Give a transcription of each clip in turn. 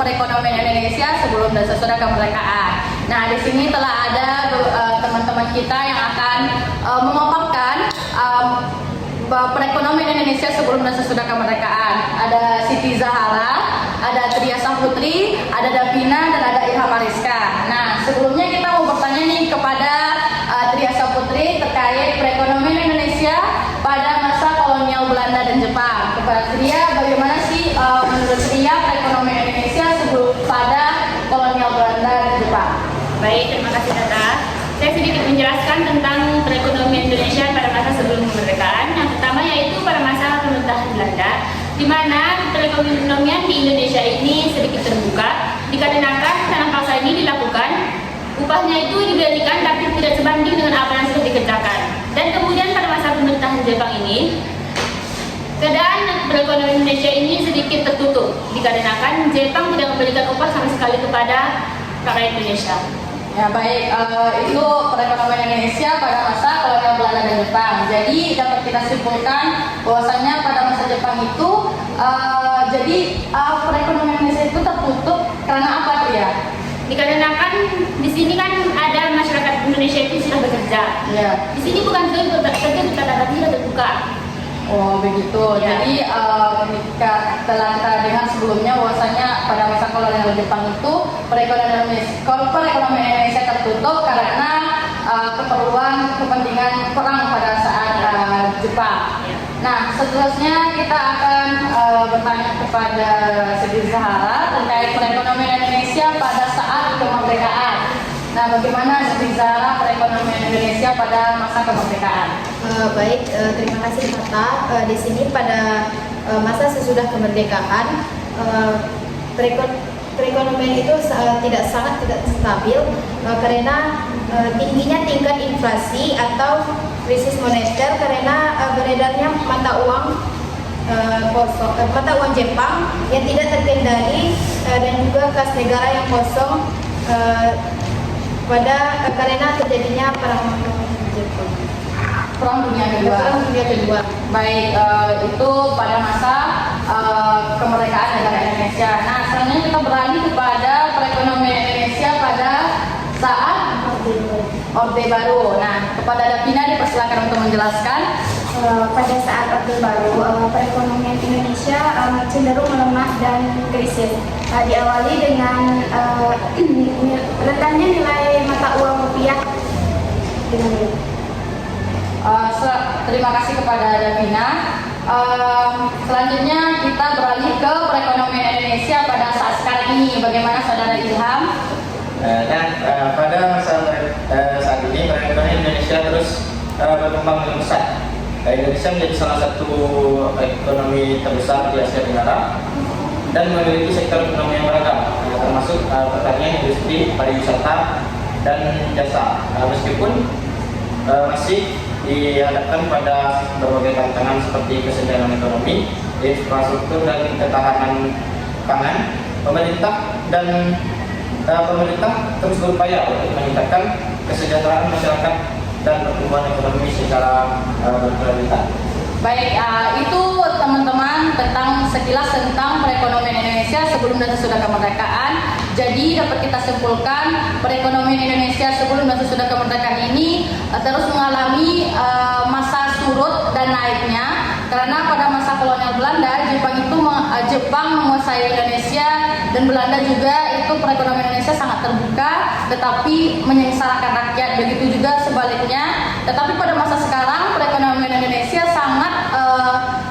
perekonomian Indonesia sebelum dan sesudah kemerdekaan. Nah, di sini telah ada teman-teman kita yang akan memaparkan perekonomian Indonesia sebelum dan sesudah kemerdekaan. Ada Siti Zahara, ada Triasa Putri, ada Davina, dan ada Ilham Ariska. Nah, sebelumnya kita mau bertanya nih kepada Triasa Putri terkait perekonomian Indonesia pada masa kolonial Belanda dan Jepang. Kepada Tria, bagaimana sih menurut Tria perekonomian Indonesia sebelum pada kolonial Belanda dan Jepang? Baik, terima kasih Tata. Saya sedikit menjelaskan tentang perekonomian Indonesia pada masa sebelum kemerdekaan. Yang pertama yaitu pada masa pemerintahan Belanda, di mana perekonomian di Indonesia ini sedikit terbuka, dikarenakan tanam paksa ini dilakukan, upahnya itu diberikan tapi tidak sebanding dengan apa yang sudah dikerjakan. Dan kemudian pada masa pemerintahan Jepang ini, keadaan perekonomian Indonesia ini sedikit tertutup, dikarenakan Jepang tidak memberikan upah sama sekali kepada rakyat Indonesia. Ya baik, itu perekonomian Indonesia pada masa kolonial Belanda dan Jepang. Jadi dapat kita simpulkan bahwasanya pada masa Jepang itu perekonomian Indonesia itu tertutup karena apa tuh ya? Dikarenakan di sini kan ada masyarakat Indonesia itu sudah bekerja. Ya. Di sini bukan saja bekerja, tapi tidak terbuka. Oh begitu. Ya. Jadi ketika telah kita dengar sebelumnya bahwasanya pada masa kolonial Jepang itu perekonomian Indonesia tertutup karena kepentingan perang pada saat Jepang. Ya. Nah, seterusnya kita akan bertanya kepada Siti Zahara terkait perekonomian Indonesia pada saat kemerdekaan. Nah, bagaimana Siti Zahara perekonomian Indonesia pada masa kemerdekaan? Baik, terima kasih Tata. Di sini pada masa sesudah kemerdekaan, perekonomian itu tidak stabil karena tingginya tingkat inflasi atau krisis moneter karena beredarnya mata uang Jepang yang tidak terkendali dan juga kas negara yang kosong karena terjadinya perang Jepang. Perang Dunia Kedua. Baik, itu pada masa kemerdekaan negara Indonesia. Nah, selanjutnya kita beralih kepada perekonomian Indonesia pada saat Orde Baru. Nah, kepada Davina dipersilakan untuk menjelaskan. Pada saat Orde Baru, perekonomian Indonesia cenderung melemah dan krisis. Diawali dengan rendahnya nilai mata uang rupiah. Terima kasih kepada Davina. Selanjutnya kita beralih ke perekonomian Indonesia pada saat sekarang ini. Bagaimana saudara Ilham? Pada saat ini perekonomian Indonesia terus berkembang dengan pesat. Indonesia menjadi salah satu ekonomi terbesar di Asia Tenggara dan memiliki sektor ekonomi yang beragam, termasuk pertanian, industri, pariwisata, dan jasa. Meskipun masih dihadapkan pada berbagai tantangan seperti kesenjangan ekonomi, infrastruktur, dan ketahanan pangan, pemerintah terus berupaya untuk meningkatkan kesejahteraan masyarakat dan pertumbuhan ekonomi secara berkelanjutan. Baik, itu teman-teman sekilas tentang perekonomian Indonesia sebelum dan sesudah kemerdekaan. Jadi dapat kita simpulkan perekonomian Indonesia sebelum dan sesudah kemerdekaan ini terus mengalami masa surut dan naiknya karena pada masa kolonial Belanda Jepang menguasai Indonesia dan Belanda juga itu perekonomian Indonesia sangat terbuka tetapi menyengsarakan rakyat, begitu juga sebaliknya. Tetapi pada masa sekarang perekonomian Indonesia sangat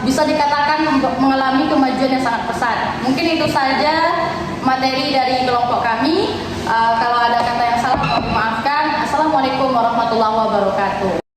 bisa dikatakan mengalami kemajuan yang sangat pesat. Mungkin itu saja materi dari kelompok kami. Kalau ada kata yang salah mohon dimaafkan. Assalamualaikum warahmatullahi wabarakatuh.